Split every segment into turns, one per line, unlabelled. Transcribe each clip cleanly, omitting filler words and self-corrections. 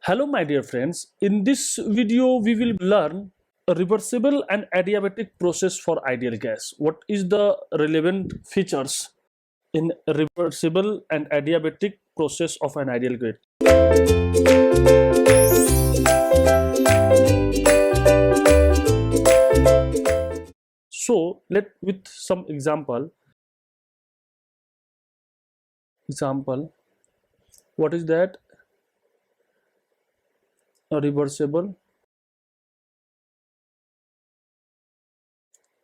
Hello my dear friends, in this video we will learn a reversible and adiabatic process for ideal gas. What is the relevant features in reversible and adiabatic process of an ideal gas? So let with some example, what is that? A reversible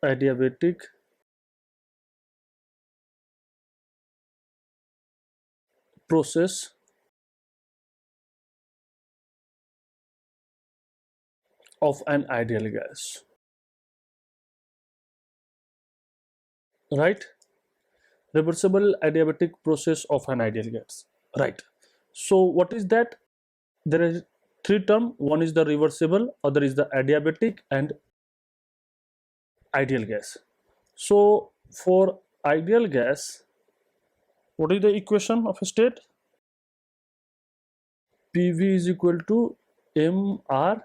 adiabatic process of an ideal gas, right? Reversible adiabatic process of an ideal gas, right? So what is that? There is three terms. One is the reversible, other is the adiabatic, and ideal gas. So for ideal gas, what is the equation of a state? PV is equal to mRT,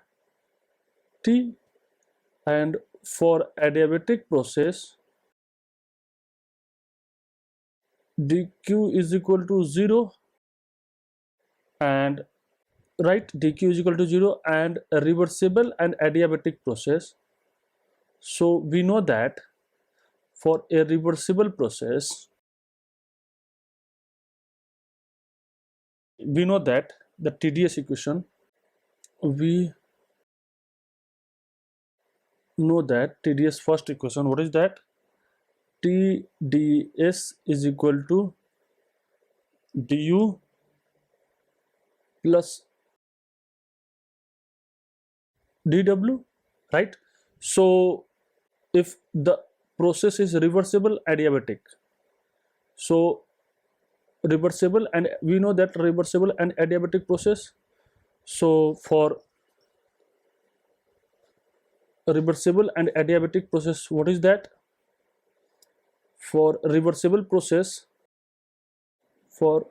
and for adiabatic process, dq is equal to 0, and right, dq is equal to 0, and a reversible and adiabatic process. So we know that for a reversible process, we know that the TDS equation, we know that TDS first equation, what is that? TDS is equal to du plus dw, right? So if the process is reversible adiabatic, so reversible, and we know that reversible and adiabatic process, so for reversible and adiabatic process, what is that? For reversible process, for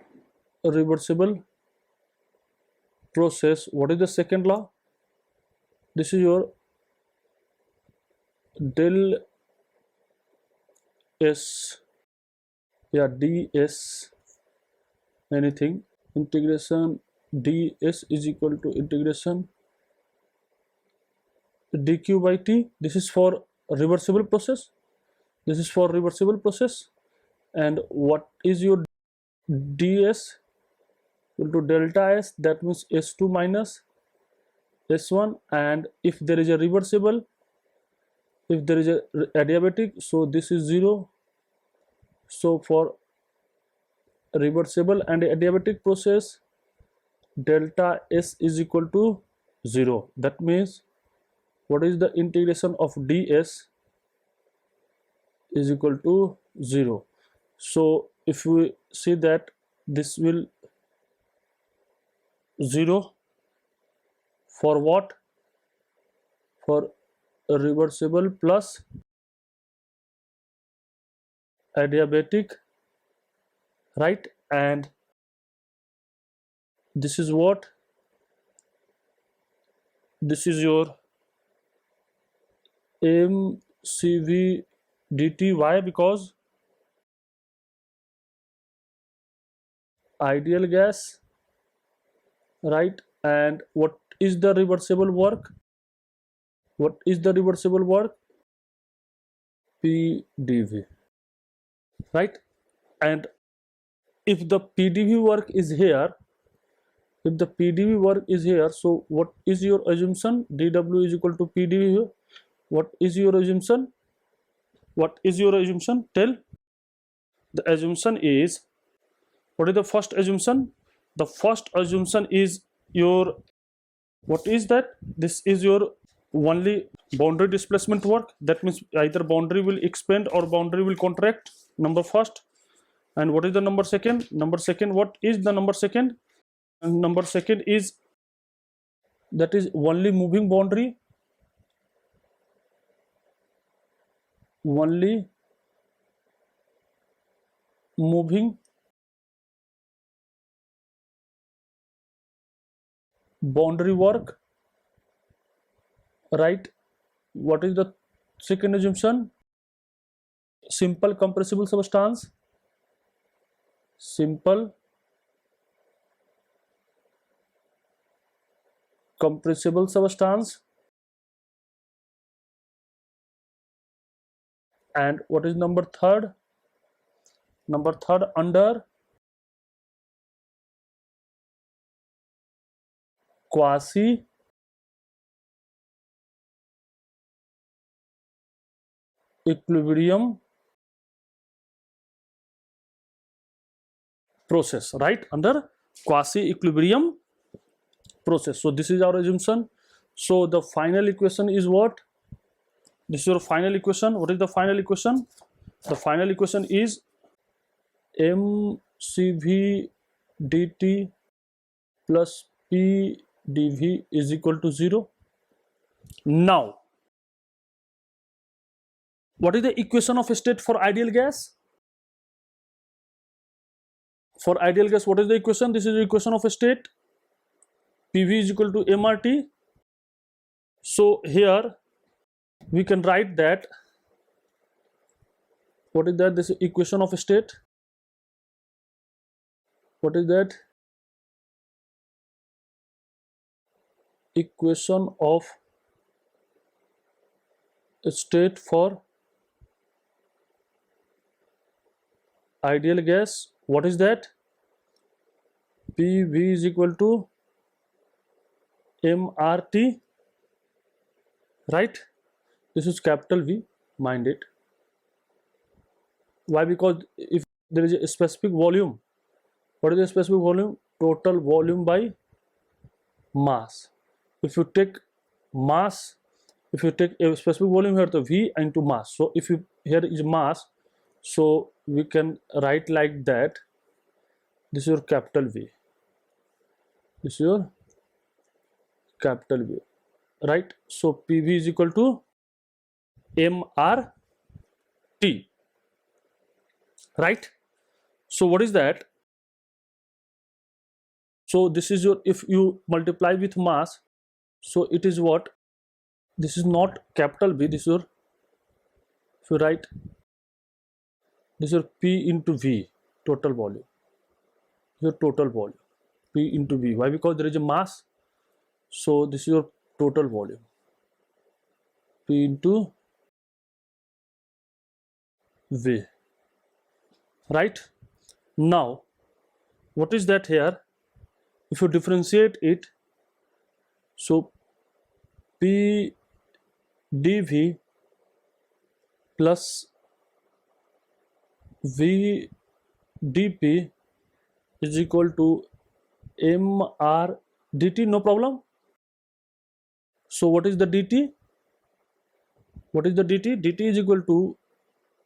reversible process, what is the second law? This is your del s, yeah, ds, anything, integration ds is equal to integration dq by t. This is for reversible process, this is for reversible process. And what is your ds? Equal to delta s, that means s2 minus s1. And if there is a reversible, if there is a adiabatic, so this is 0. So for reversible and adiabatic process, delta s is equal to 0. That means what is the integration of ds is equal to 0. So if we see that, this will 0 for what? For reversible plus adiabatic, right? And this is what? This is your mCV dt. Why? Because ideal gas, right? And what is the reversible work? What is the reversible work? PdV, right? And if the PdV work is here, if the PdV work is here, so what is your assumption? dW is equal to PdV. What is your assumption? What is your assumption? Tell. The assumption is, what is the first assumption? The first assumption is your, what is that? This is your only boundary displacement work. That means either boundary will expand or boundary will contract, number first. And what is the number second? Number second, what is the number second? And number second is, that is only moving boundary, only moving boundary work, right? What is the second assumption? Simple compressible substance, simple compressible substance. And what is number third? Number third, under quasi equilibrium process, right? Under quasi equilibrium process. So this is our assumption. So the final equation is what? This is your final equation. What is the final equation? The final equation is mcv dt plus p dv is equal to 0. Now, what is the equation of state for ideal gas? For ideal gas, what is the equation? This is the equation of state. PV is equal to mRT. So here we can write that. What is that? This is equation of state. What is that? Equation of state for ideal gas. What is that? PV is equal to mRT, right? This is capital V, mind it. Why? Because if there is a specific volume, what is the specific volume? Total volume by mass. If you take mass, if you take a specific volume here, the V into mass. So if you here is mass, so we can write like that. This is your capital V. This is your capital V, right? So PV is equal to mRT, right? So what is that? So this is your, if you multiply with mass, so it is what? This is not capital V, this is your, if you write, this is your P into V, total volume, your total volume, P into V. Why? Because there is a mass, so this is your total volume, P into V, right? Now, what is that here? If you differentiate it, so P dV plus V dP is equal to mR dt, no problem. So what is the dt? What is the dt? dt is equal to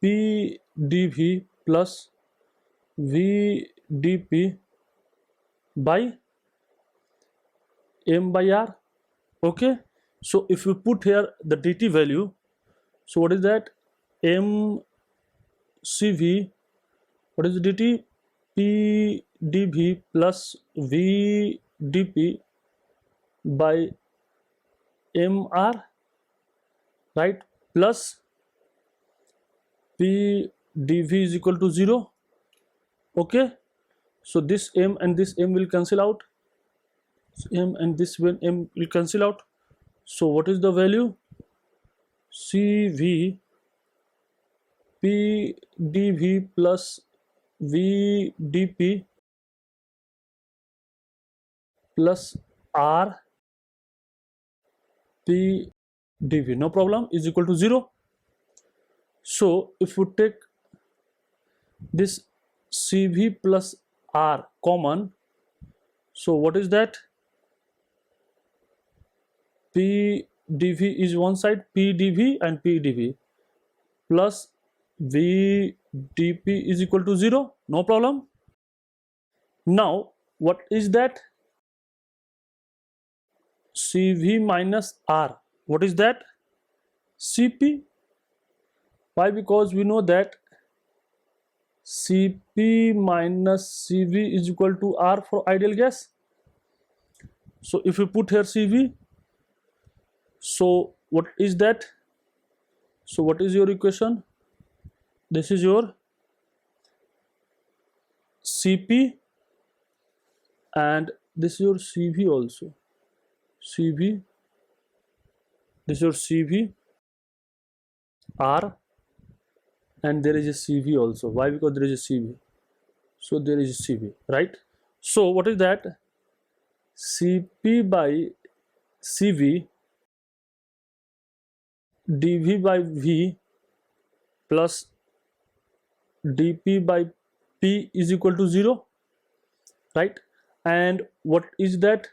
P dV plus V dP by m by r. Okay, so if you put here the dt value, so what is that? mcv, what is the dt? P dv plus V dP by mr, right? Plus P dv is equal to 0. Okay, so this m and this m will cancel out, m and this m will cancel out. So what is the value? Cv P dv plus V dP plus R P dv, no problem, is equal to 0. So if you take this Cv plus R common, so what is that? P dv is one side, P dv and P dv plus V dP is equal to 0, no problem. Now what is that? Cv minus R, what is that? Cp. Why? Because we know that Cp minus Cv is equal to R for ideal gas. So if you put here CV, so what is that? So what is your equation? This is your CP and this is your CV also. CV, this is your CV R, and there is a CV also. Why? Because there is a CV. So there is a CV, right? So what is that? CP by CV dV by V plus dP by P is equal to 0, right? And what is that?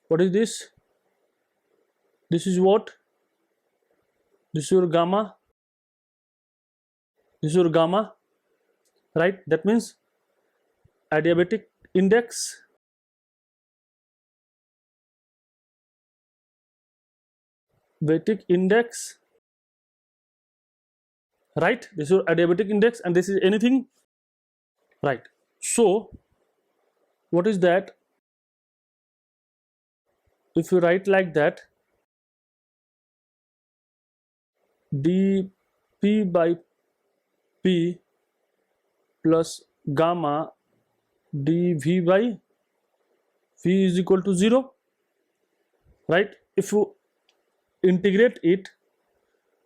What is this? This is what? This is your gamma. This is your gamma, right? That means adiabatic index, Batic index, right? This is your adiabatic index, and this is anything, right? So what is that? If you write like that, dP by P plus gamma dV by V is equal to 0, right? If you integrate it,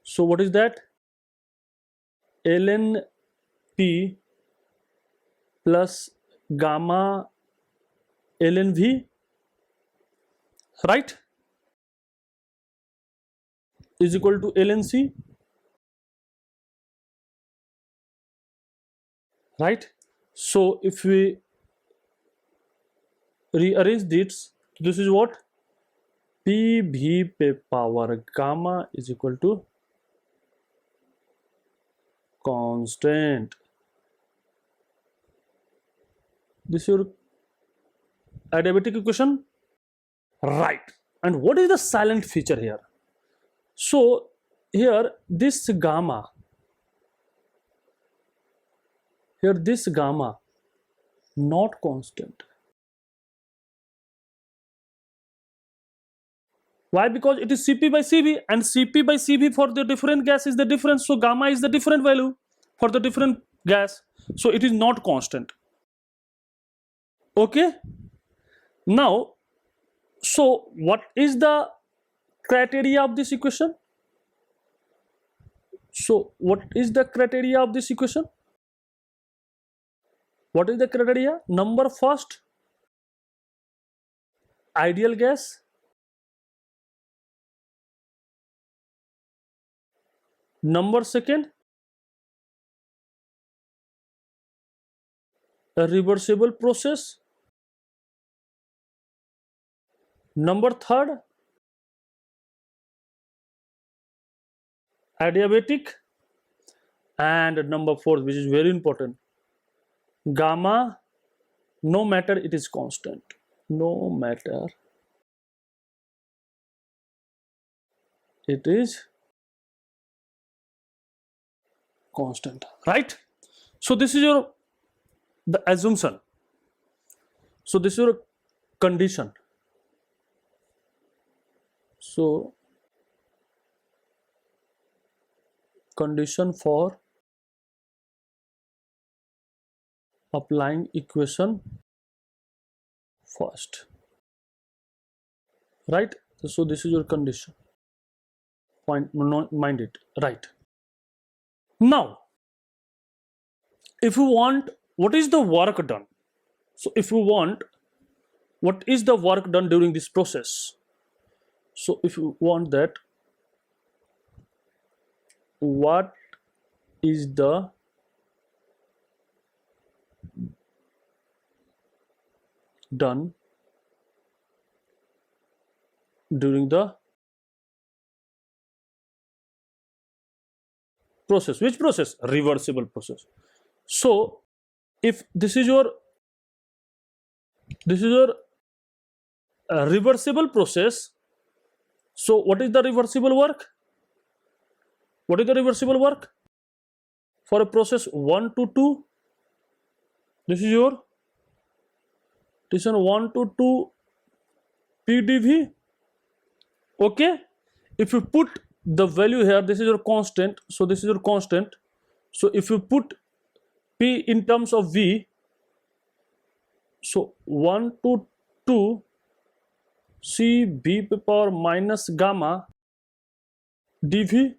so what is that? ln P plus gamma ln V, right, is equal to ln C, right? So if we rearrange this is what? PV पे power gamma is equal to constant. This is your adiabatic equation, right? And what is the silent feature here? So here this gamma, not constant. Why? Because it is Cp by Cv, and Cp by Cv for the different gas is the difference. So gamma is the different value for the different gas. So it is not constant. Okay. Now, so what is the criteria of this equation? So what is the criteria of this equation? What is the criteria? Number first, ideal gas. Number second, a reversible process. Number third, adiabatic. And number fourth, which is very important, gamma, no matter it is constant, no matter it is constant, right? So this is your the assumption. So this is your condition. So condition for applying equation first, right? So this is your condition. Mind it, right? Now, if you want, what is the work done? So if you want, what is the work done during this process? So if you want that, what is the done during the process? Which process? Reversible process. So if this is your reversible process, so what is the reversible work? What is the reversible work for a process 1 to 2? This is your 1 to 2 PdV. Okay, if you put the value here, this is your constant, so this is your constant. So if you put P in terms of V, so 1 to 2 C B power minus gamma dV,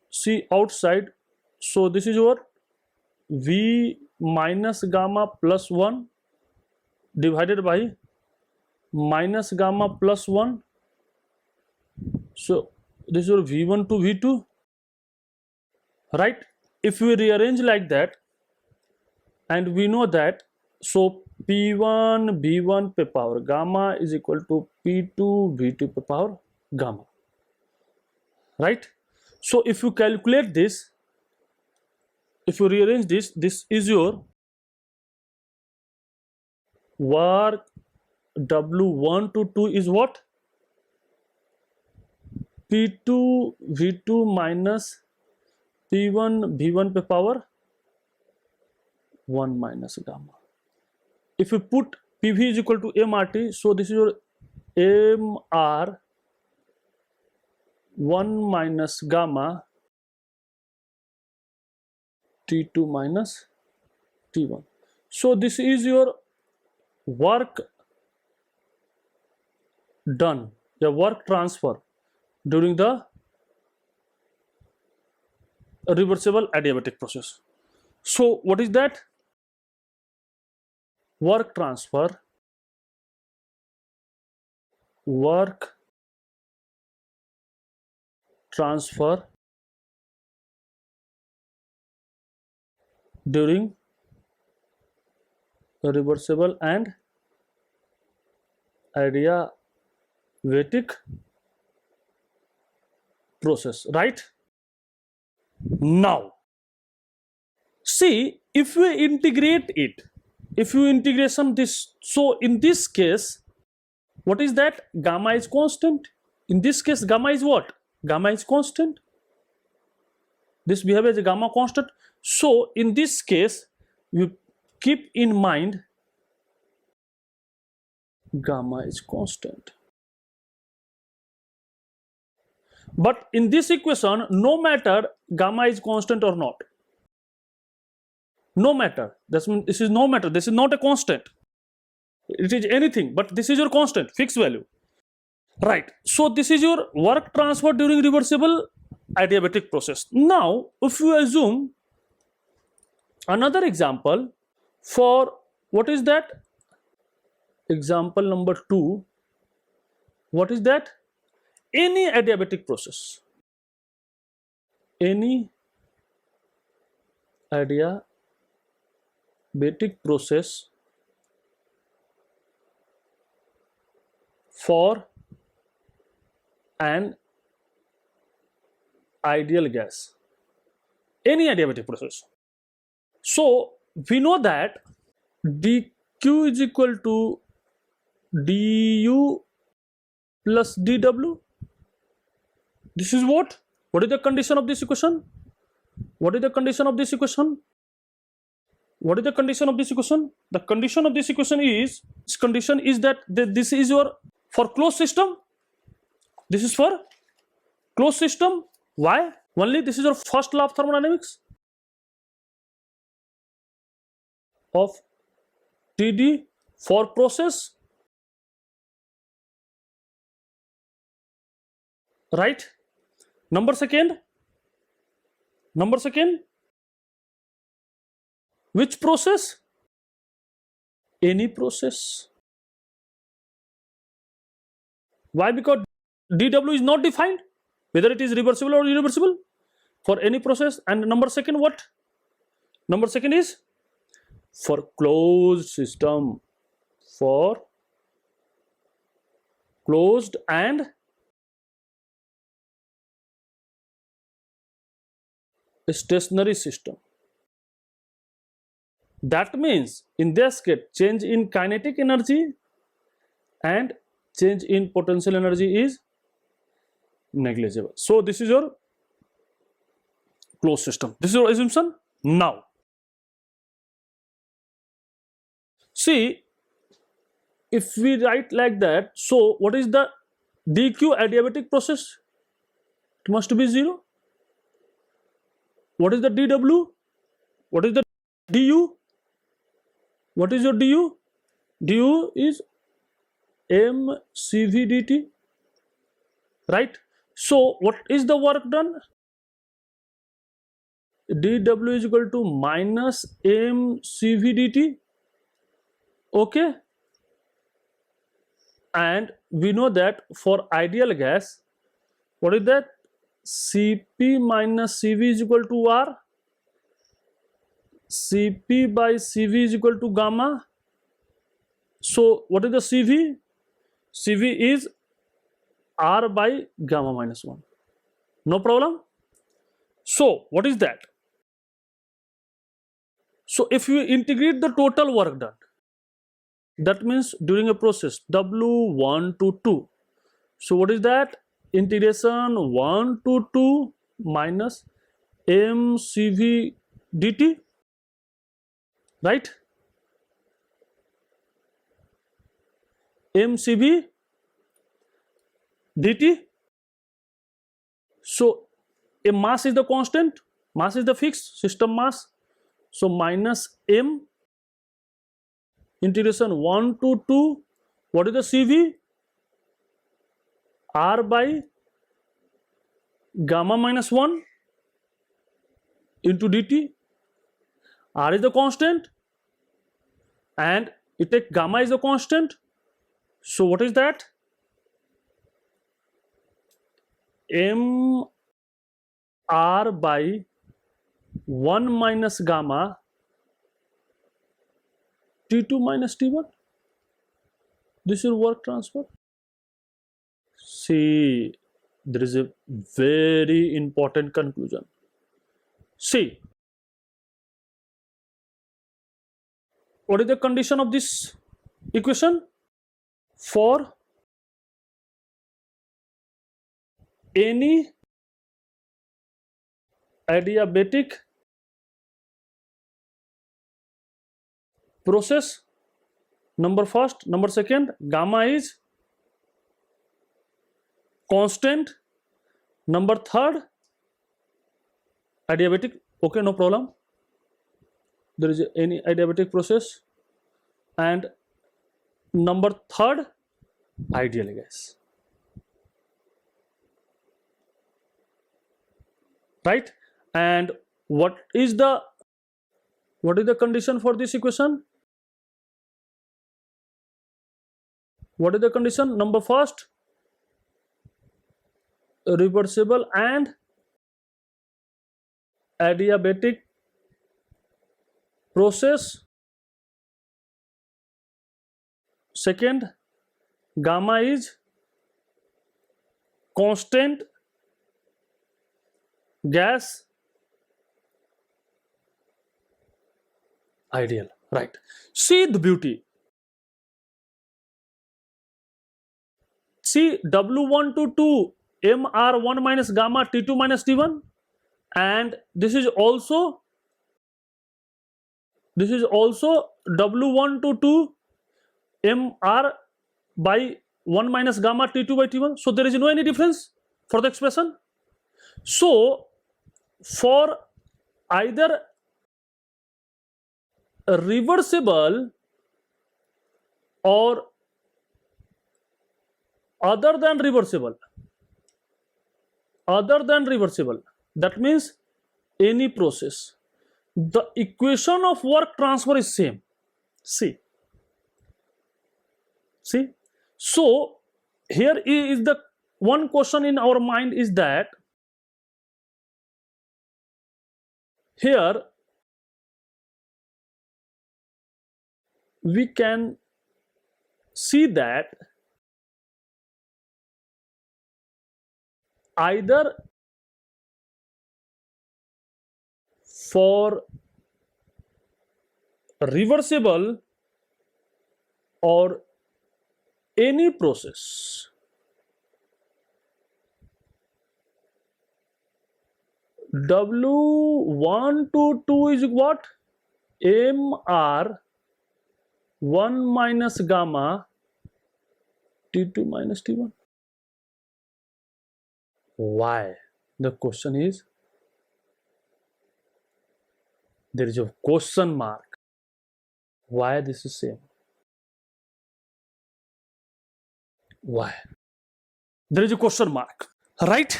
C outside, so this is your V minus gamma plus 1 divided by minus gamma plus 1, so this is your V1 to V2, right? If we rearrange like that, and we know that, so P1 B1 per power gamma is equal to P2 V2 per power gamma, right? So if you calculate this, if you rearrange this, this is your work W1 to 2 is what? P2 V2 minus P1 V1 per power 1 minus gamma. If you put PV is equal to MRT, so this is your MR 1 minus gamma T2 minus T1. So this is your work done, the work transfer during the reversible adiabatic process. So what is that? Work transfer during reversible and adiabatic process, right? Now see, if we integrate it, if you integration this, so in this case, what is that? Gamma is constant. In this case, gamma is what? Gamma is constant. This behavior is a gamma constant. So in this case, you keep in mind gamma is constant. But in this equation, no matter gamma is constant or not, no matter, this is no matter, this is not a constant, it is anything, but this is your constant, fixed value, right? So this is your work transfer during reversible adiabatic process. Now if you assume another example for, what is that? Example number 2, what is that? Any adiabatic process, any adiabatic process for an ideal gas, any adiabatic process. So we know that dq is equal to du plus dw. This is what? What is the condition of this equation? What is the condition of this equation? What is the condition of this equation? The condition of this equation is, this condition is that this is your, for closed system, this is for closed system. Why? Only this is your first law of thermodynamics of TD for process, right? Number second, which process? Any process. Why? Because dw is not defined whether it is reversible or irreversible for any process. And number second, what? Number second is for closed system, for closed and stationary system. That means in this case, change in kinetic energy and change in potential energy is negligible. So this is your closed system. This is your assumption. Now see, if we write like that, so what is the dq adiabatic process? It must be 0. What is the dw? What is the du? What is your du? Du is mcv dt, right? So what is the work done? dw is equal to minus mcv dt. Okay, and we know that for ideal gas, what is that? Cp minus cv is equal to r. Cp by cv is equal to gamma. So what is the cv? Cv is r by gamma minus 1. No problem. So what is that? So if you integrate the total work done, that means during a process W1 to 2. So what is that? Integration 1 to 2 minus mcv dt, right? mcv dt. So a mass is the constant, mass is the fixed system mass. So minus m integration 1 to 2. What is the cv? R by gamma minus 1 into dt. R is the constant and you take gamma is the constant. So what is that? M R by 1 minus gamma T2 minus T1. This is work transfer. See, there is a very important conclusion. See, what is the condition of this equation? For any adiabatic process, number first, number second, gamma is constant, number third, adiabatic. Okay, no problem. There is any adiabatic process, and number third, ideal gas, right? And what is the condition for this equation? What is the condition? Number first, reversible and adiabatic process. Second, gamma is constant gas, ideal, right? See the beauty. See W1 to 2 MR1 minus gamma T2 minus T1, and this is also W1 to 2 MR by 1 minus gamma T2 by T1. So there is no any difference for the expression. So for either reversible or other than reversible, that means any process, the equation of work transfer is same. See, so here is the one question in our mind, is that here we can see that either for reversible or any process, W1 to 2 is what? MR 1 minus gamma T2 minus T1. Why? The question is, there is a question mark. Why this is same? Why? There is a question mark, right?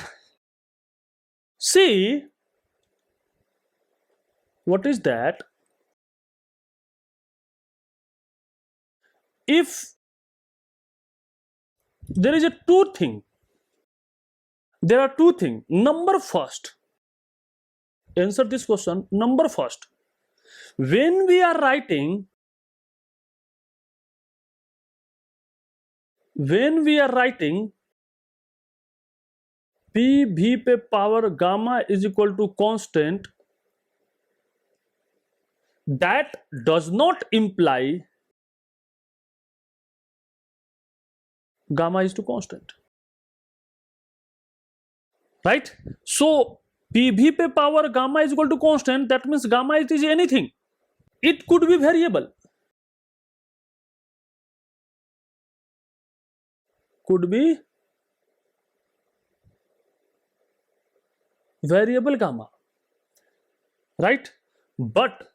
See, what is that? If there is a two thing, there are two things. Number first, answer this question. Number first, when we are writing p v पे power gamma is equal to constant, that does not imply gamma is to constant, right? So pv पे power gamma is equal to constant, that means gamma it is anything. It could be variable, could be variable gamma, right? But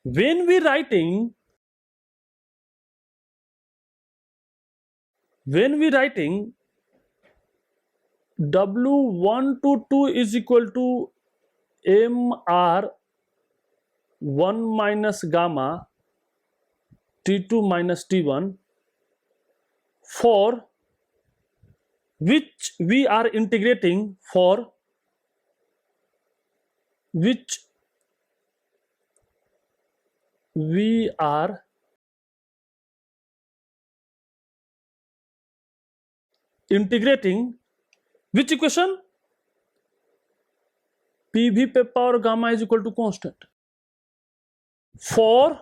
when we writing W1 to 2 is equal to mr 1 minus gamma T2 minus T1, for which we are integrating, for which we are integrating which equation? PV पे power gamma is equal to constant, for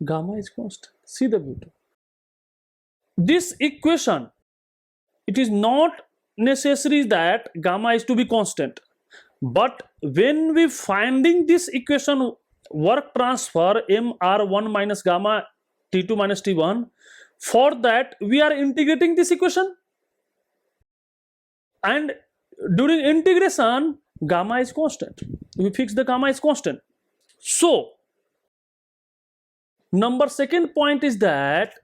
gamma is constant. See the beauty. This equation, it is not necessary that gamma is to be constant, but when we finding this equation work transfer mr1 minus gamma T2 minus T1, for that we are integrating this equation, and during integration gamma is constant. We fix the gamma is constant. So number second point is that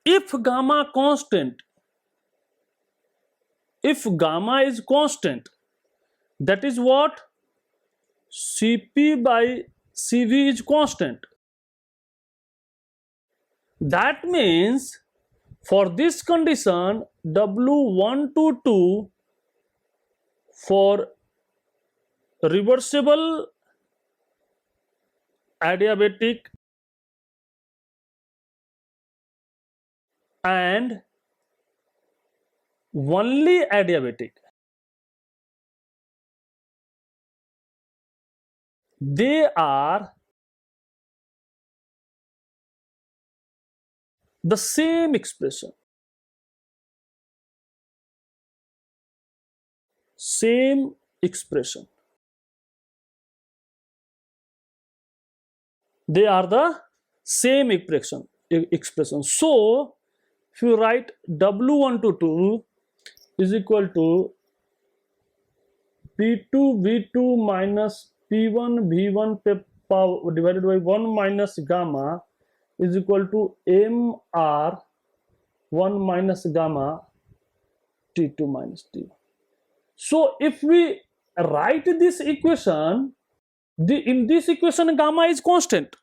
if gamma is constant, that is what? Cp by Cv is constant. That means for this condition W1 to 2 for reversible adiabatic and only adiabatic, they are the same expression, they are the same expression. So if you write W1 to 2 is equal to P2 V2 minus P1 V1 पे power divided by 1 minus gamma is equal to mr 1 minus gamma T2 minus T1. So if we write this equation, in this equation gamma is constant,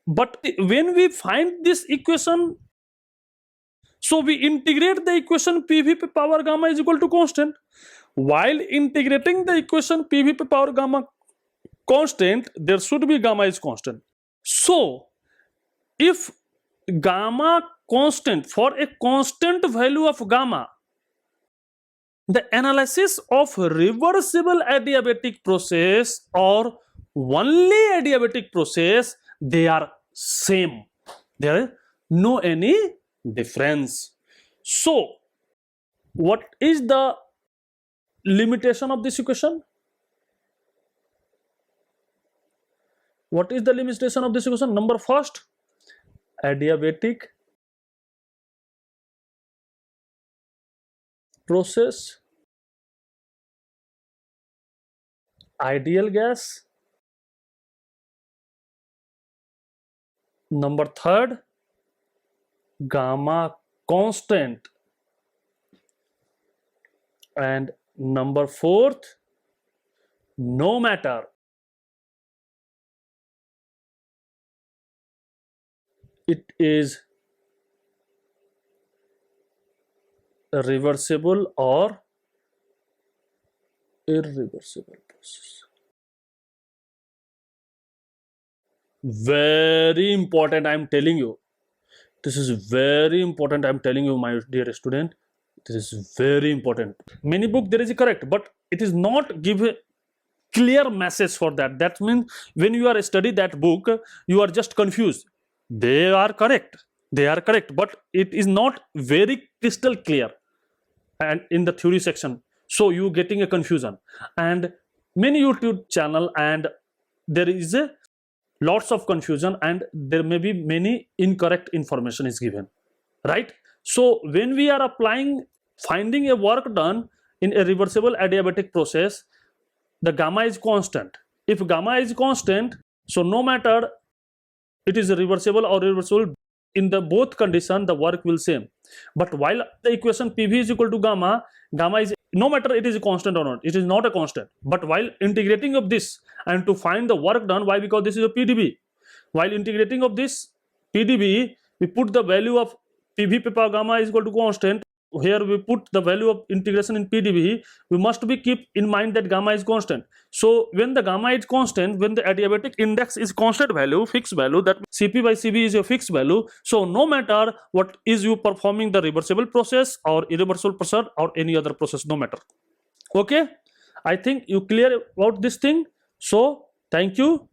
but when we find this equation, so we integrate the equation PV पे power gamma is equal to constant. While integrating the equation PV पे power gamma constant, there should be gamma is constant. So if gamma constant, for a constant value of gamma, the analysis of reversible adiabatic process or only adiabatic process, they are same, there is no any difference. So what is the limitation of this equation? What is the limitation of this equation? Number first, adiabatic process, ideal gas. Number third, gamma constant. And number fourth, no matter it is reversible or irreversible process. Very important, I'm telling you. This is very important, I'm telling you, my dear student. This is very important. Many book there is correct, but it is not give a clear message for that. That means when you are study that book, you are just confused. They are correct, but it is not very crystal clear and in the theory section, so you getting a confusion. And many YouTube channel, and there is a lots of confusion, and there may be many incorrect information is given, right? So when we are applying, finding a work done in a reversible adiabatic process, the gamma is constant. If gamma is constant, so no matter it is reversible or irreversible, in the both condition the work will same. But while the equation PV is equal to gamma, gamma is, no matter it is a constant or not, it is not a constant. But while integrating of this and to find the work done, why? Because this is a PdV. While integrating of this PdV, we put the value of PV papa gamma is equal to constant. Here we put the value of integration in PdV. We must be keep in mind that gamma is constant. So when the gamma is constant, when the adiabatic index is constant value, fixed value, that Cp by Cv is a fixed value. So no matter what is you performing the reversible process or irreversible process or any other process, no matter. Okay, I think you clear about this thing. So thank you.